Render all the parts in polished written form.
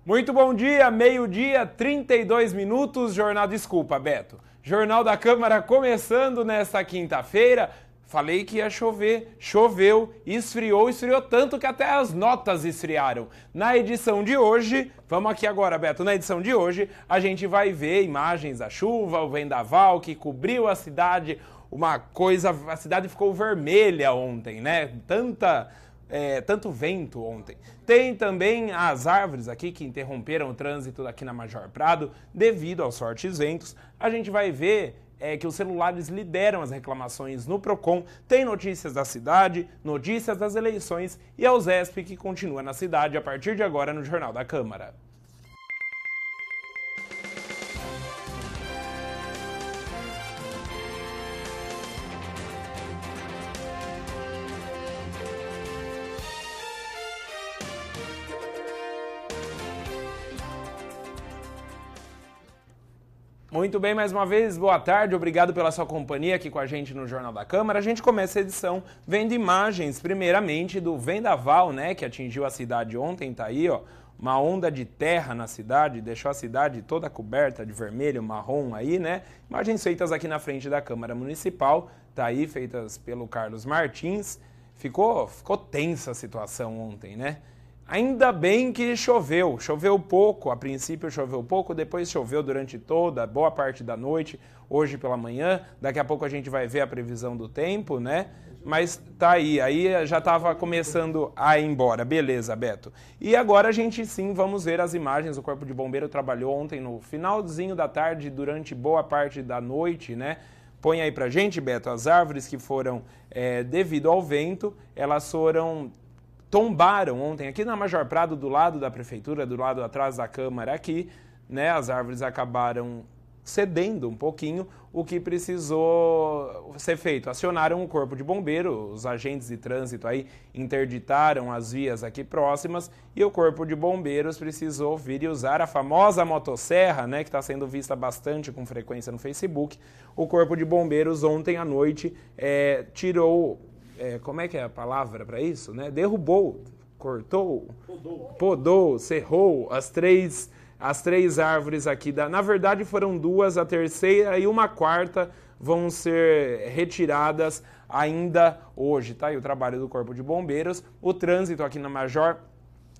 Muito bom dia, meio-dia, 32 minutos, desculpa, Beto. Jornal da Câmara começando nesta quinta-feira. Falei que ia chover, choveu, esfriou tanto que até as notas esfriaram. Na edição de hoje, vamos aqui agora, Beto, na edição de hoje, a gente vai ver imagens da chuva, o vendaval que cobriu a cidade, a cidade ficou vermelha ontem, né? Tanto vento ontem. Tem também as árvores aqui que interromperam o trânsito aqui na Major Prado devido aos fortes ventos. A gente vai ver que os celulares lideram as reclamações no Procon. Tem notícias da cidade, notícias das eleições e a USESP que continua na cidade a partir de agora no Jornal da Câmara. Muito bem, mais uma vez, boa tarde, obrigado pela sua companhia aqui com a gente no Jornal da Câmara. A gente começa a edição vendo imagens, primeiramente, do vendaval, né, que atingiu a cidade ontem, tá aí, ó, uma onda de terra na cidade, deixou a cidade toda coberta de vermelho, marrom aí, né, imagens feitas aqui na frente da Câmara Municipal, tá aí, feitas pelo Carlos Martins. Ficou tensa a situação ontem, né? Ainda bem que choveu pouco, a princípio choveu pouco, depois choveu durante boa parte da noite, hoje pela manhã, daqui a pouco a gente vai ver a previsão do tempo, né? Mas tá aí já estava começando a ir embora, beleza, Beto. E agora a gente sim, vamos ver as imagens, o Corpo de Bombeiro trabalhou ontem no finalzinho da tarde, durante boa parte da noite, né? Põe aí pra gente, Beto, as árvores que foram, devido ao vento, elas tombaram ontem aqui na Major Prado, do lado da prefeitura, do lado atrás da Câmara aqui, né? As árvores acabaram cedendo um pouquinho, o que precisou ser feito. Acionaram o Corpo de Bombeiro, os agentes de trânsito aí interditaram as vias aqui próximas e o Corpo de Bombeiros precisou vir e usar a famosa motosserra, né? Que está sendo vista bastante com frequência no Facebook. O Corpo de Bombeiros ontem à noite tirou... como é que é a palavra para isso, né? Derrubou, cortou, podou, serrou as três árvores aqui. Na verdade foram duas, a terceira e uma quarta vão ser retiradas ainda hoje, tá? E o trabalho do Corpo de Bombeiros, o trânsito aqui na Major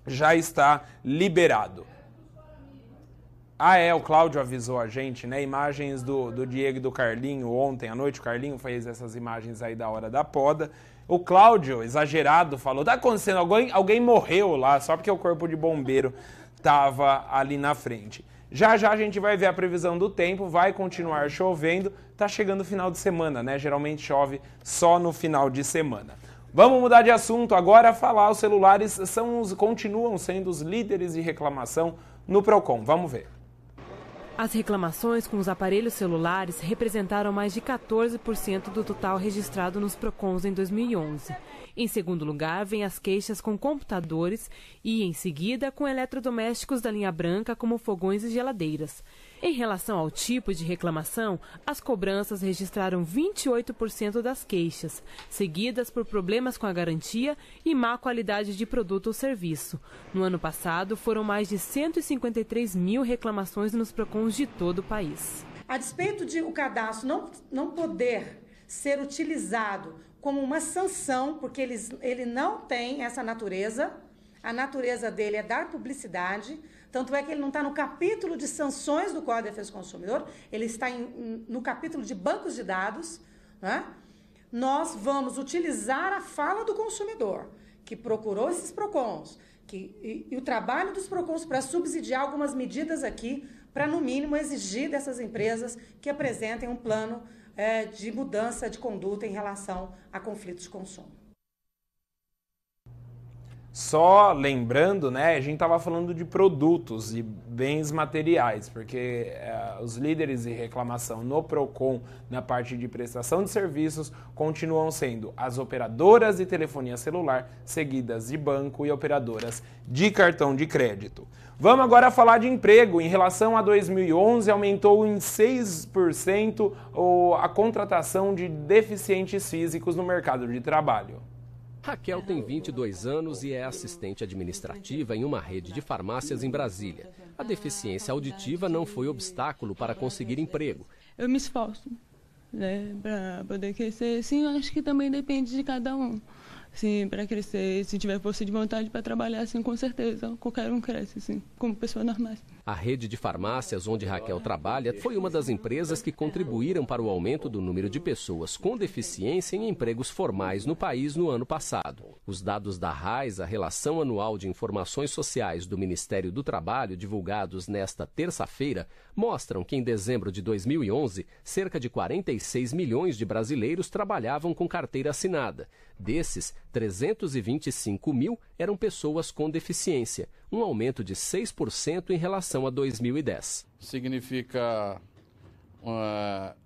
já está liberado. O Cláudio avisou a gente, né? Imagens do Diego e do Carlinho ontem à noite. O Carlinho fez essas imagens aí da hora da poda. O Cláudio, exagerado, falou, tá acontecendo, alguém morreu lá, só porque o Corpo de Bombeiro tava ali na frente. Já a gente vai ver a previsão do tempo, vai continuar chovendo, tá chegando o final de semana, né? Geralmente chove só no final de semana. Vamos mudar de assunto agora, falar, os celulares continuam sendo os líderes de reclamação no Procon. Vamos ver. As reclamações com os aparelhos celulares representaram mais de 14% do total registrado nos Procons em 2011. Em segundo lugar, vem as queixas com computadores e, em seguida, com eletrodomésticos da linha branca, como fogões e geladeiras. Em relação ao tipo de reclamação, as cobranças registraram 28% das queixas, seguidas por problemas com a garantia e má qualidade de produto ou serviço. No ano passado, foram mais de 153 mil reclamações nos Procons de todo o país. A despeito de o cadastro não poder ser utilizado como uma sanção, porque ele não tem essa natureza, a natureza dele é dar publicidade. Tanto é que ele não está no capítulo de sanções do Código de Defesa do Consumidor, ele está no capítulo de bancos de dados, né? Nós vamos utilizar a fala do consumidor, que procurou esses Procons, e o trabalho dos Procons para subsidiar algumas medidas aqui, para, no mínimo, exigir dessas empresas que apresentem um plano de mudança de conduta em relação a conflitos de consumo. Só lembrando, né, a gente estava falando de produtos e bens materiais, porque os líderes de reclamação no Procon, na parte de prestação de serviços, continuam sendo as operadoras de telefonia celular, seguidas de banco e operadoras de cartão de crédito. Vamos agora falar de emprego. Em relação a 2011, aumentou em 6% a contratação de deficientes físicos no mercado de trabalho. Raquel tem 22 anos e é assistente administrativa em uma rede de farmácias em Brasília. A deficiência auditiva não foi obstáculo para conseguir emprego. Eu me esforço, para poder crescer. Sim, acho que também depende de cada um. Sim, para crescer, se tiver força de vontade para trabalhar, sim, com certeza, qualquer um cresce, sim, como pessoa normal. A rede de farmácias onde Raquel trabalha foi uma das empresas que contribuíram para o aumento do número de pessoas com deficiência em empregos formais no país no ano passado. Os dados da RAIS, a Relação Anual de Informações Sociais do Ministério do Trabalho, divulgados nesta terça-feira, mostram que em dezembro de 2011, cerca de 46 milhões de brasileiros trabalhavam com carteira assinada. Desses, 325 mil eram pessoas com deficiência, um aumento de 6% em relação a 2010. Significa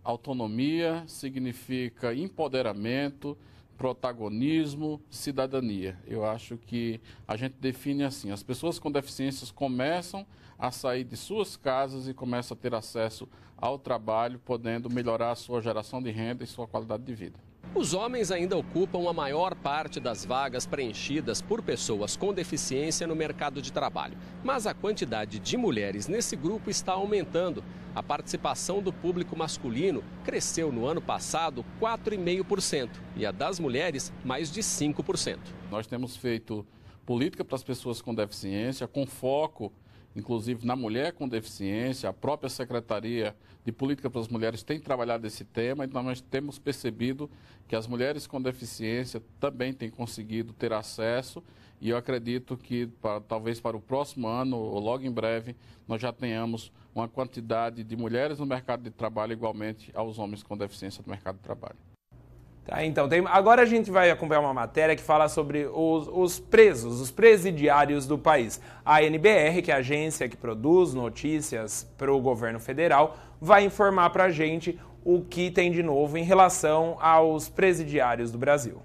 autonomia, significa empoderamento, protagonismo, cidadania. Eu acho que a gente define assim, as pessoas com deficiências começam a sair de suas casas e começam a ter acesso ao trabalho, podendo melhorar a sua geração de renda e sua qualidade de vida. Os homens ainda ocupam a maior parte das vagas preenchidas por pessoas com deficiência no mercado de trabalho. Mas a quantidade de mulheres nesse grupo está aumentando. A participação do público masculino cresceu no ano passado 4,5% e a das mulheres mais de 5%. Nós temos feito política para as pessoas com deficiência, com foco inclusive na mulher com deficiência. A própria Secretaria de Política para as Mulheres tem trabalhado esse tema, então nós temos percebido que as mulheres com deficiência também têm conseguido ter acesso, e eu acredito que talvez para o próximo ano, ou logo em breve, nós já tenhamos uma quantidade de mulheres no mercado de trabalho igualmente aos homens com deficiência no mercado de trabalho. Tá, então, agora a gente vai acompanhar uma matéria que fala sobre os presos, os presidiários do país. A NBR, que é a agência que produz notícias para o governo federal, vai informar para a gente o que tem de novo em relação aos presidiários do Brasil.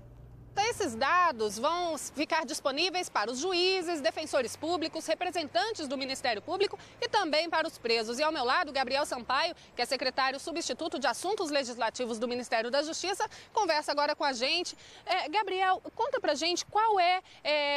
Esses dados vão ficar disponíveis para os juízes, defensores públicos, representantes do Ministério Público e também para os presos. E ao meu lado, Gabriel Sampaio, que é secretário substituto de Assuntos Legislativos do Ministério da Justiça, conversa agora com a gente. Gabriel, conta pra gente qual é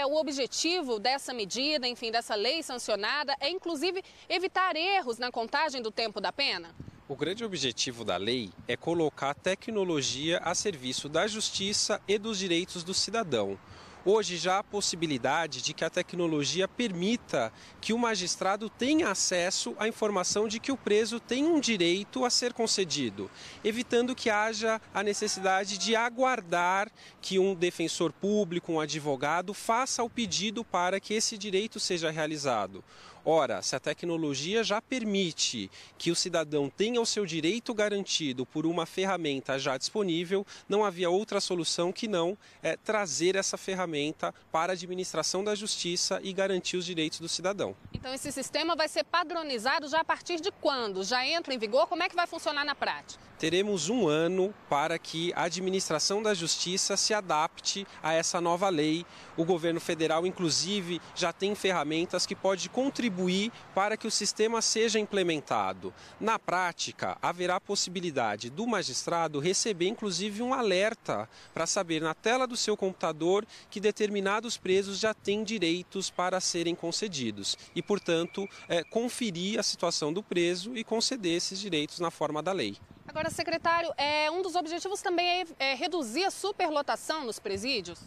o objetivo dessa medida, enfim, dessa lei sancionada, inclusive evitar erros na contagem do tempo da pena? O grande objetivo da lei é colocar a tecnologia a serviço da justiça e dos direitos do cidadão. Hoje já há a possibilidade de que a tecnologia permita que o magistrado tenha acesso à informação de que o preso tem um direito a ser concedido, evitando que haja a necessidade de aguardar que um defensor público, um advogado, faça o pedido para que esse direito seja realizado. Ora, se a tecnologia já permite que o cidadão tenha o seu direito garantido por uma ferramenta já disponível, não havia outra solução que não trazer essa ferramenta para a administração da justiça e garantir os direitos do cidadão. Então esse sistema vai ser padronizado já a partir de quando? Já entra em vigor? Como é que vai funcionar na prática? Teremos um ano para que a administração da justiça se adapte a essa nova lei. O governo federal, inclusive, já tem ferramentas que podem contribuir para que o sistema seja implementado. Na prática, haverá a possibilidade do magistrado receber, inclusive, um alerta para saber na tela do seu computador que determinados presos já têm direitos para serem concedidos e, portanto, conferir a situação do preso e conceder esses direitos na forma da lei. Agora, secretário, um dos objetivos também é reduzir a superlotação nos presídios?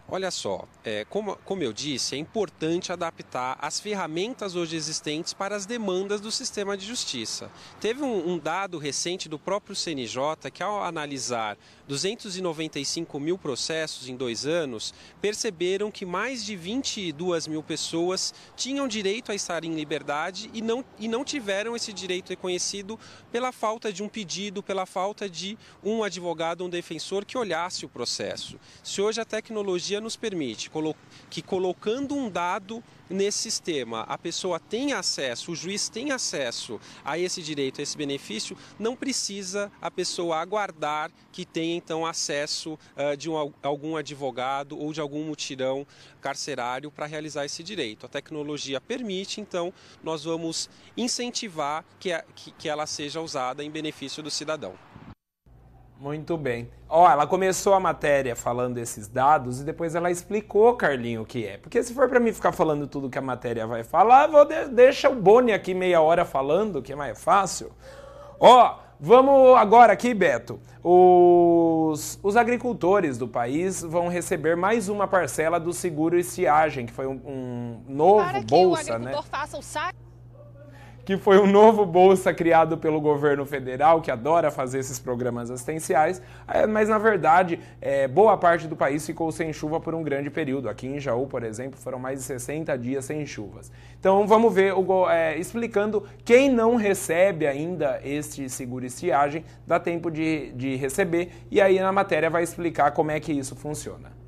Olha só, como eu disse, é importante adaptar as ferramentas hoje existentes para as demandas do sistema de justiça. Teve um dado recente do próprio CNJ que, ao analisar 295 mil processos em 2 anos, perceberam que mais de 22 mil pessoas tinham direito a estar em liberdade e não tiveram esse direito reconhecido pela falta de um pedido, pela falta de um advogado, um defensor que olhasse o processo. Se hoje a tecnologia nos permite que, colocando um dado nesse sistema, a pessoa tem acesso, o juiz tem acesso a esse direito, a esse benefício, não precisa a pessoa aguardar que tenha então acesso de algum advogado ou de algum mutirão carcerário para realizar esse direito. A tecnologia permite, então nós vamos incentivar que ela seja usada em benefício do cidadão. Muito bem. Ó, ela começou a matéria falando esses dados e depois ela explicou, Carlinho, o que é. Porque se for para mim ficar falando tudo que a matéria vai falar, deixa o Boni aqui meia hora falando, que é mais fácil. Ó, vamos agora aqui, Beto. Os agricultores do país vão receber mais uma parcela do seguro estiagem, que foi um novo para que bolsa, o agricultor faça o saque. Que foi um novo bolsa criado pelo governo federal, que adora fazer esses programas assistenciais, mas na verdade, boa parte do país ficou sem chuva por um grande período. Aqui em Jaú, por exemplo, foram mais de 60 dias sem chuvas. Então vamos ver, explicando quem não recebe ainda este seguro estiagem, dá tempo de receber, e aí na matéria vai explicar como é que isso funciona.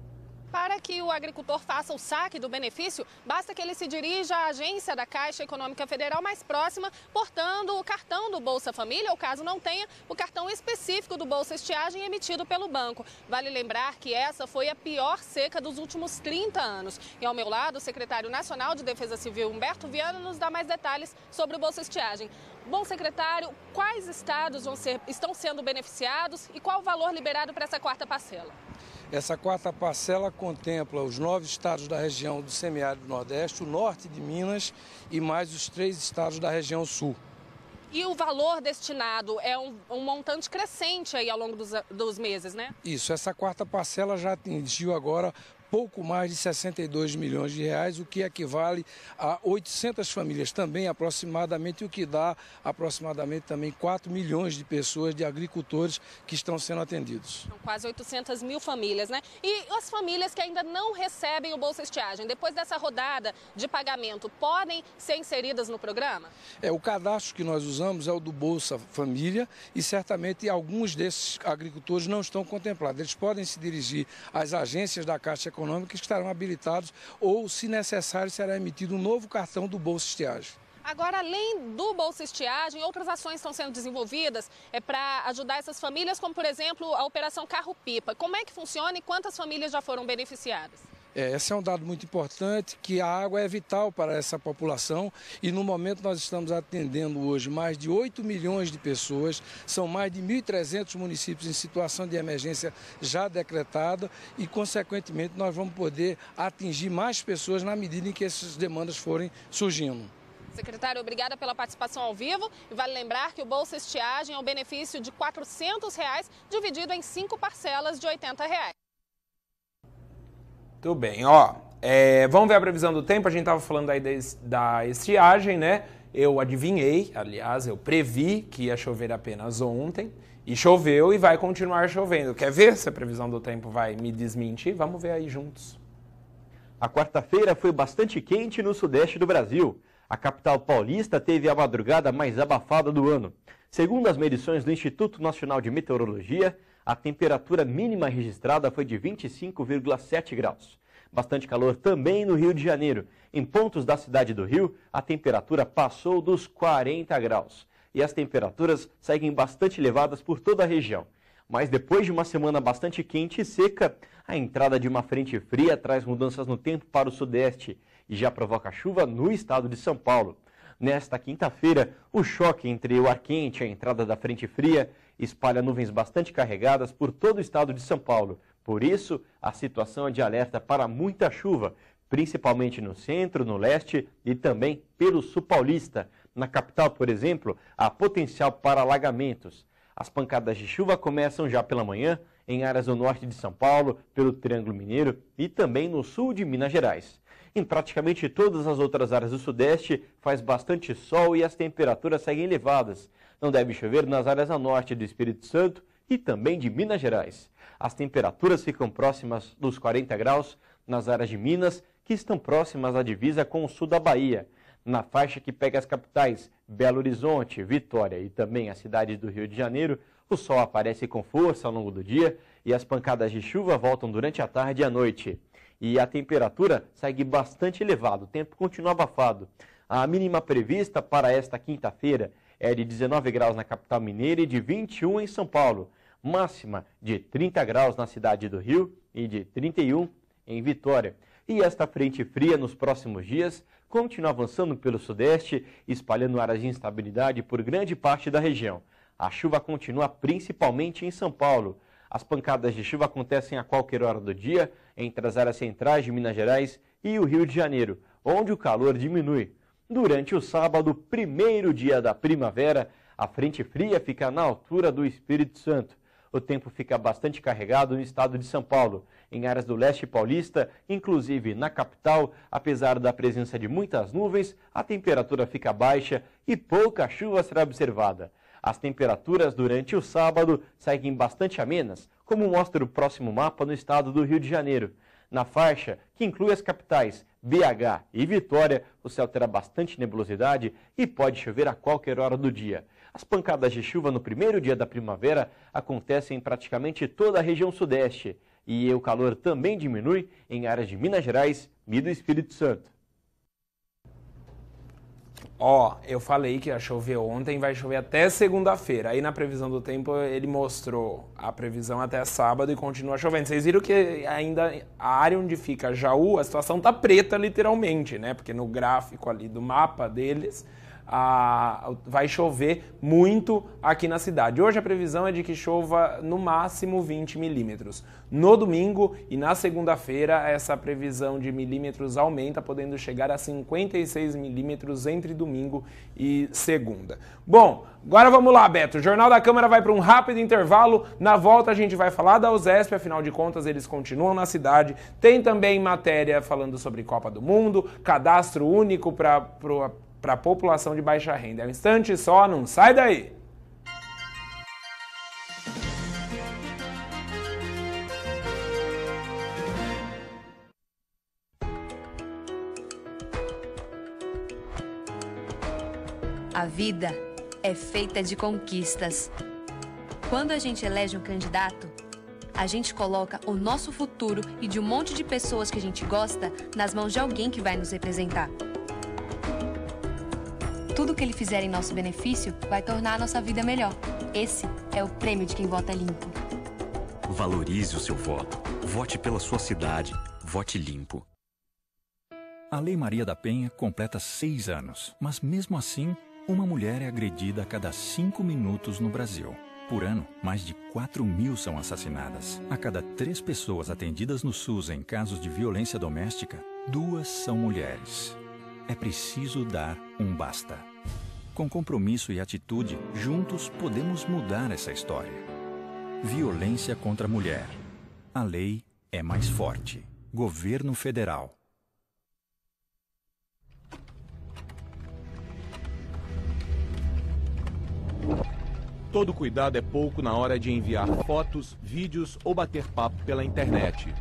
Para que o agricultor faça o saque do benefício, basta que ele se dirija à agência da Caixa Econômica Federal mais próxima, portando o cartão do Bolsa Família, ou caso não tenha, o cartão específico do Bolsa Estiagem emitido pelo banco. Vale lembrar que essa foi a pior seca dos últimos 30 anos. E ao meu lado, o secretário nacional de Defesa Civil, Humberto Viana, nos dá mais detalhes sobre o Bolsa Estiagem. Bom, secretário, quais estados estão sendo beneficiados e qual o valor liberado para essa quarta parcela? Essa quarta parcela contempla os 9 estados da região do semiárido Nordeste, o norte de Minas e mais os 3 estados da região sul. E o valor destinado é um montante crescente aí ao longo dos meses, né? Isso, essa quarta parcela já atingiu agora pouco mais de 62 milhões de reais, o que equivale a 800 famílias também aproximadamente, o que dá aproximadamente também 4 milhões de pessoas, de agricultores que estão sendo atendidos. São quase 800 mil famílias, né? E as famílias que ainda não recebem o Bolsa Estiagem, depois dessa rodada de pagamento, podem ser inseridas no programa? O cadastro que nós usamos é o do Bolsa Família e certamente alguns desses agricultores não estão contemplados. Eles podem se dirigir às agências da Caixa Econômica que estarão habilitados ou, se necessário, será emitido um novo cartão do Bolsa Estiagem. Agora, além do Bolsa Estiagem, outras ações estão sendo desenvolvidas para ajudar essas famílias, como, por exemplo, a Operação Carro-Pipa. Como é que funciona e quantas famílias já foram beneficiadas? Esse é um dado muito importante, que a água é vital para essa população e no momento nós estamos atendendo hoje mais de 8 milhões de pessoas, são mais de 1.300 municípios em situação de emergência já decretada e, consequentemente, nós vamos poder atingir mais pessoas na medida em que essas demandas forem surgindo. Secretário, obrigada pela participação ao vivo. E vale lembrar que o Bolsa Estiagem é um benefício de R$ 400 dividido em 5 parcelas de R$ 80. Tudo bem, ó. Vamos ver a previsão do tempo. A gente estava falando aí da estiagem, né? Eu adivinhei, aliás, eu previ que ia chover apenas ontem. E choveu e vai continuar chovendo. Quer ver se a previsão do tempo vai me desmentir? Vamos ver aí juntos. A quarta-feira foi bastante quente no sudeste do Brasil. A capital paulista teve a madrugada mais abafada do ano. Segundo as medições do Instituto Nacional de Meteorologia, a temperatura mínima registrada foi de 25,7 graus. Bastante calor também no Rio de Janeiro. Em pontos da cidade do Rio, a temperatura passou dos 40 graus. E as temperaturas seguem bastante elevadas por toda a região. Mas depois de uma semana bastante quente e seca, a entrada de uma frente fria traz mudanças no tempo para o sudeste e já provoca chuva no estado de São Paulo. Nesta quinta-feira, o choque entre o ar quente e a entrada da frente fria espalha nuvens bastante carregadas por todo o estado de São Paulo. Por isso, a situação é de alerta para muita chuva, principalmente no centro, no leste e também pelo sul paulista. Na capital, por exemplo, há potencial para alagamentos. As pancadas de chuva começam já pela manhã em áreas do norte de São Paulo, pelo Triângulo Mineiro e também no sul de Minas Gerais. Em praticamente todas as outras áreas do sudeste, faz bastante sol e as temperaturas seguem elevadas. Não deve chover nas áreas a norte do Espírito Santo e também de Minas Gerais. As temperaturas ficam próximas dos 40 graus nas áreas de Minas, que estão próximas à divisa com o sul da Bahia. Na faixa que pega as capitais Belo Horizonte, Vitória e também a cidade do Rio de Janeiro, o sol aparece com força ao longo do dia e as pancadas de chuva voltam durante a tarde e a noite. E a temperatura segue bastante elevada, o tempo continua abafado. A mínima prevista para esta quinta-feira é de 19 graus na capital mineira e de 21 em São Paulo. Máxima de 30 graus na cidade do Rio e de 31 em Vitória. E esta frente fria nos próximos dias continua avançando pelo sudeste, espalhando áreas de instabilidade por grande parte da região. A chuva continua principalmente em São Paulo. As pancadas de chuva acontecem a qualquer hora do dia entre as áreas centrais de Minas Gerais e o Rio de Janeiro, onde o calor diminui. Durante o sábado, primeiro dia da primavera, a frente fria fica na altura do Espírito Santo. O tempo fica bastante carregado no estado de São Paulo, em áreas do leste paulista, inclusive na capital. Apesar da presença de muitas nuvens, a temperatura fica baixa e pouca chuva será observada. As temperaturas durante o sábado seguem bastante amenas, como mostra o próximo mapa no estado do Rio de Janeiro. Na faixa, que inclui as capitais BH e Vitória, o céu terá bastante nebulosidade e pode chover a qualquer hora do dia. As pancadas de chuva no primeiro dia da primavera acontecem em praticamente toda a região sudeste e o calor também diminui em áreas de Minas Gerais e do Espírito Santo. Eu falei que ia chover ontem, vai chover até segunda-feira. Aí na previsão do tempo ele mostrou a previsão até sábado e continua chovendo. Vocês viram que ainda a área onde fica Jaú, a situação tá preta literalmente, né? Porque no gráfico ali do mapa deles, vai chover muito aqui na cidade. Hoje a previsão é de que chova no máximo 20 milímetros. No domingo e na segunda-feira, essa previsão de milímetros aumenta, podendo chegar a 56 milímetros entre domingo e segunda. Bom, agora vamos lá, Beto. O Jornal da Câmara vai para um rápido intervalo. Na volta a gente vai falar da USESP, afinal de contas eles continuam na cidade. Tem também matéria falando sobre Copa do Mundo, cadastro único para a população de baixa renda. É um instante só, não sai daí! A vida é feita de conquistas. Quando a gente elege um candidato, a gente coloca o nosso futuro e de um monte de pessoas que a gente gosta nas mãos de alguém que vai nos representar. Tudo que ele fizer em nosso benefício vai tornar a nossa vida melhor. Esse é o prêmio de quem vota limpo. Valorize o seu voto. Vote pela sua cidade. Vote limpo. A Lei Maria da Penha completa 6 anos, mas mesmo assim, uma mulher é agredida a cada 5 minutos no Brasil. Por ano, mais de 4.000 são assassinadas. A cada 3 pessoas atendidas no SUS em casos de violência doméstica, 2 são mulheres. É preciso dar um basta. Com compromisso e atitude, juntos podemos mudar essa história. Violência contra a mulher. A lei é mais forte. Governo Federal. Todo cuidado é pouco na hora de enviar fotos, vídeos ou bater papo pela internet.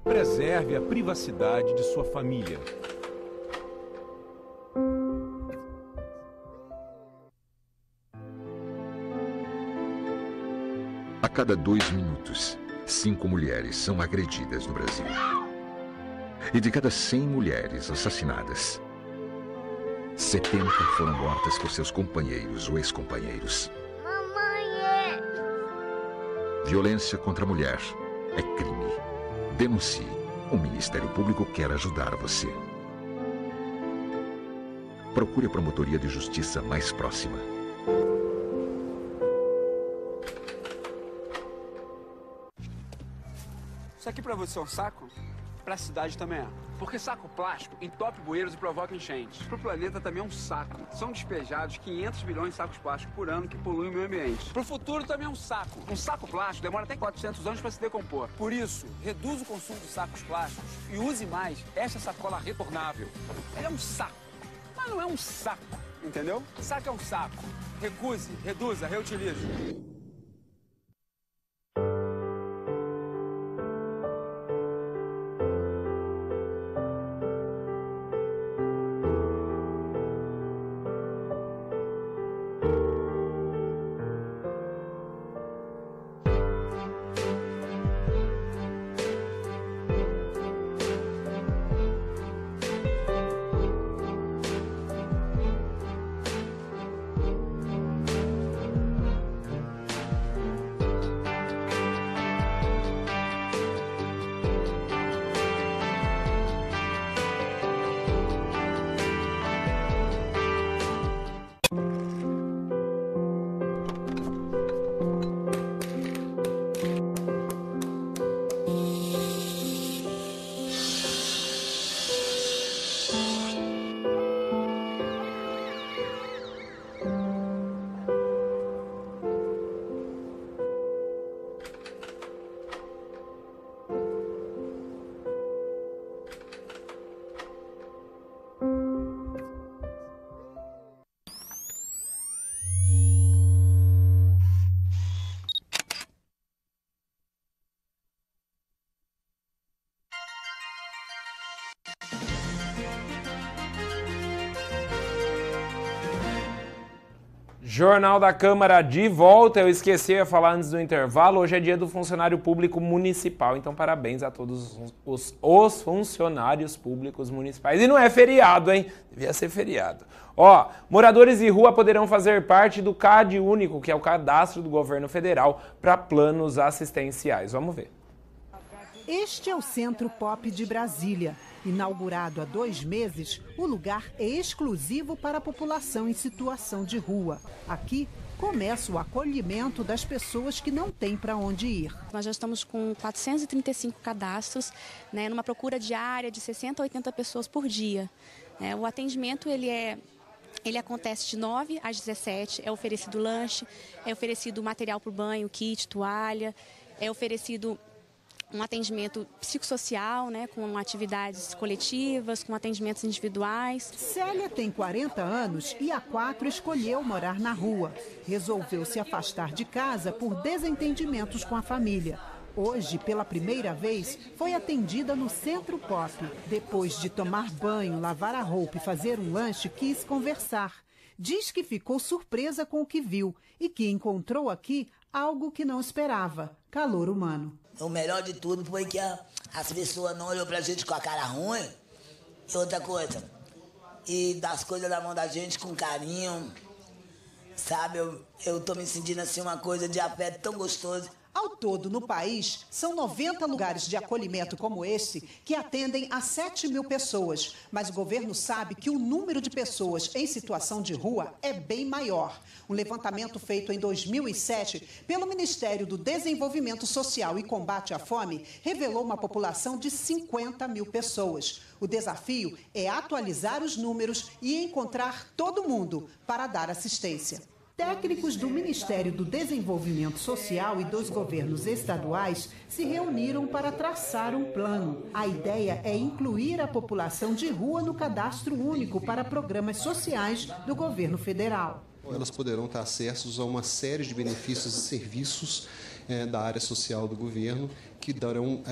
Preserve a privacidade de sua família. A cada 2 minutos, 5 mulheres são agredidas no Brasil. E de cada 100 mulheres assassinadas, 70 foram mortas por seus companheiros ou ex-companheiros. Mamãe! Violência contra a mulher é crime. Denuncie. O Ministério Público quer ajudar você. Procure a Promotoria de Justiça mais próxima. Isso aqui pra você é um saco? Pra cidade também é. Porque saco plástico entope bueiros e provoca enchentes. Pro planeta também é um saco. São despejados 500 bilhões de sacos plásticos por ano que poluem o meio ambiente. Pro futuro também é um saco. Um saco plástico demora até 400 anos para se decompor. Por isso, reduza o consumo de sacos plásticos e use mais essa sacola retornável. Ela é um saco, mas não é um saco, entendeu? Saco é um saco. Recuse, reduza, reutilize. Jornal da Câmara de volta. Eu esqueci de falar antes do intervalo. Hoje é dia do funcionário público municipal. Então, parabéns a todos os funcionários públicos municipais. E não é feriado, hein? Devia ser feriado. Ó, moradores de rua poderão fazer parte do CAD Único, que é o cadastro do governo federal para planos assistenciais. Vamos ver. Este é o Centro Pop de Brasília. Inaugurado há 2 meses, o lugar é exclusivo para a população em situação de rua. Aqui começa o acolhimento das pessoas que não têm para onde ir. Nós já estamos com 435 cadastros, né, numa procura diária de 60 a 80 pessoas por dia. O atendimento ele acontece de 9 às 17, é oferecido lanche, é oferecido material para o banho, kit, toalha, é oferecido um atendimento psicossocial, né, com atividades coletivas, com atendimentos individuais. Célia tem 40 anos e há 4 escolheu morar na rua. Resolveu se afastar de casa por desentendimentos com a família. Hoje, pela primeira vez, foi atendida no Centro Pop. Depois de tomar banho, lavar a roupa e fazer um lanche, quis conversar. Diz que ficou surpresa com o que viu e que encontrou aqui algo que não esperava: calor humano. O melhor de tudo foi que as pessoas não olhou pra gente com a cara ruim. E outra coisa, e das coisas da mão da gente com carinho, sabe? Eu tô me sentindo assim uma coisa de afeto tão gostoso. Ao todo, no país, são 90 lugares de acolhimento como esse que atendem a 7 mil pessoas. Mas o governo sabe que o número de pessoas em situação de rua é bem maior. Um levantamento feito em 2007 pelo Ministério do Desenvolvimento Social e Combate à Fome revelou uma população de 50 mil pessoas. O desafio é atualizar os números e encontrar todo mundo para dar assistência. Técnicos do Ministério do Desenvolvimento Social e dos governos estaduais se reuniram para traçar um plano. A ideia é incluir a população de rua no cadastro único para programas sociais do governo federal. Elas poderão ter acesso a uma série de benefícios e serviços da área social do governo que darão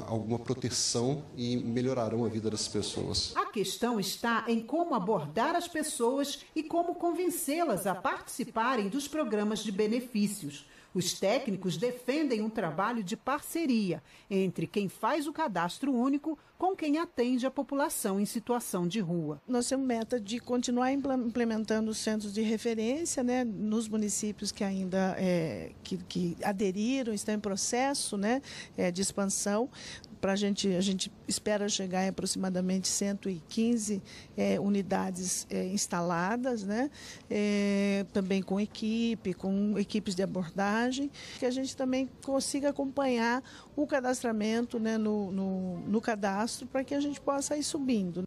alguma proteção e melhorarão a vida das pessoas. A questão está em como abordar as pessoas e como convencê-las a participarem dos programas de benefícios. Os técnicos defendem um trabalho de parceria entre quem faz o cadastro único com quem atende a população em situação de rua. Nós temos meta de continuar implementando os centros de referência, né, nos municípios que ainda que aderiram, estão em processo, né, de expansão. A gente espera chegar em aproximadamente 115 unidades instaladas, né? Também com equipes de abordagem, que a gente também consiga acompanhar o cadastramento, né, no cadastro, para que a gente possa ir subindo.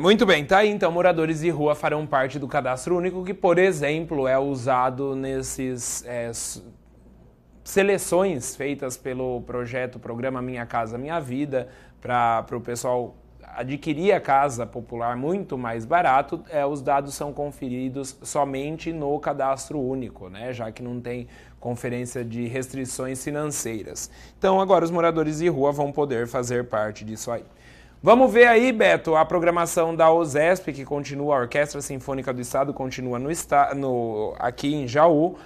Muito bem, tá aí então, moradores de rua farão parte do cadastro único, que, por exemplo, é usado nesses seleções feitas pelo programa Minha Casa Minha Vida, para o pessoal adquirir a casa popular muito mais barato. Os dados são conferidos somente no cadastro único, né, já que não tem conferência de restrições financeiras. Então, agora os moradores de rua vão poder fazer parte disso aí. Vamos ver aí, Beto, a programação da OSESP, que continua, a Orquestra Sinfônica do Estado continua aqui em Jaú.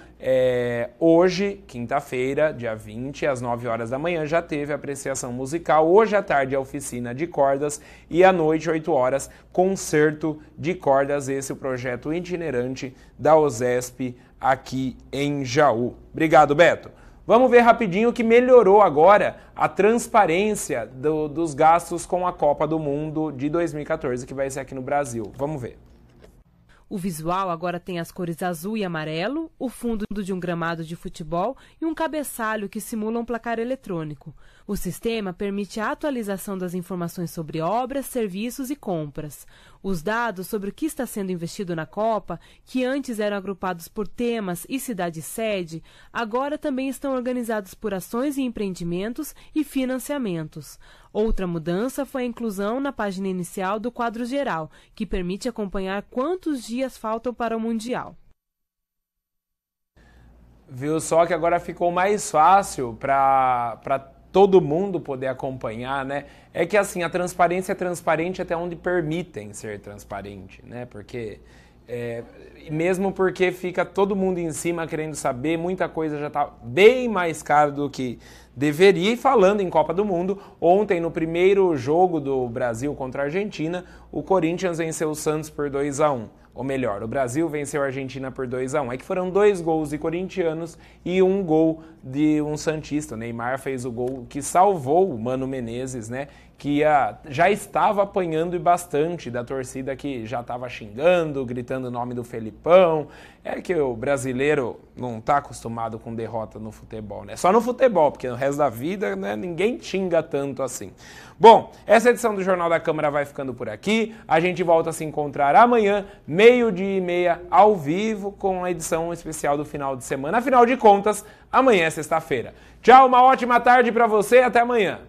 Hoje, quinta-feira, dia 20, às 9 horas da manhã, já teve apreciação musical. Hoje à tarde, a oficina de cordas e à noite, 8 horas, concerto de cordas. Esse é o projeto itinerante da OSESP aqui em Jaú. Obrigado, Beto. Vamos ver rapidinho que melhorou agora a transparência dos gastos com a Copa do Mundo de 2014, que vai ser aqui no Brasil. Vamos ver. O visual agora tem as cores azul e amarelo, o fundo de um gramado de futebol e um cabeçalho que simula um placar eletrônico. O sistema permite a atualização das informações sobre obras, serviços e compras. Os dados sobre o que está sendo investido na Copa, que antes eram agrupados por temas e cidade-sede, agora também estão organizados por ações e empreendimentos e financiamentos. Outra mudança foi a inclusão na página inicial do quadro geral, que permite acompanhar quantos dias faltam para o Mundial. Viu só que agora ficou mais fácil para todo mundo poder acompanhar, né? É que assim, a transparência é transparente até onde permitem ser transparente, né? Porque mesmo porque fica todo mundo em cima querendo saber, muita coisa já está bem mais cara do que deveria. E falando em Copa do Mundo, ontem no primeiro jogo do Brasil contra a Argentina, o Corinthians venceu o Santos por 2-1. Ou melhor, o Brasil venceu a Argentina por 2-1. É que foram 2 gols de corintianos e 1 gol de um santista. O Neymar fez o gol que salvou o Mano Menezes, né? Que já estava apanhando e bastante da torcida que já estava xingando, gritando o nome do Felipão. É que o brasileiro não está acostumado com derrota no futebol, né? Só no futebol, porque no resto da vida, né, ninguém xinga tanto assim. Bom, essa edição do Jornal da Câmara vai ficando por aqui. A gente volta a se encontrar amanhã, 12h30, ao vivo, com a edição especial do final de semana. Afinal de contas, amanhã é sexta-feira. Tchau, uma ótima tarde para você e até amanhã.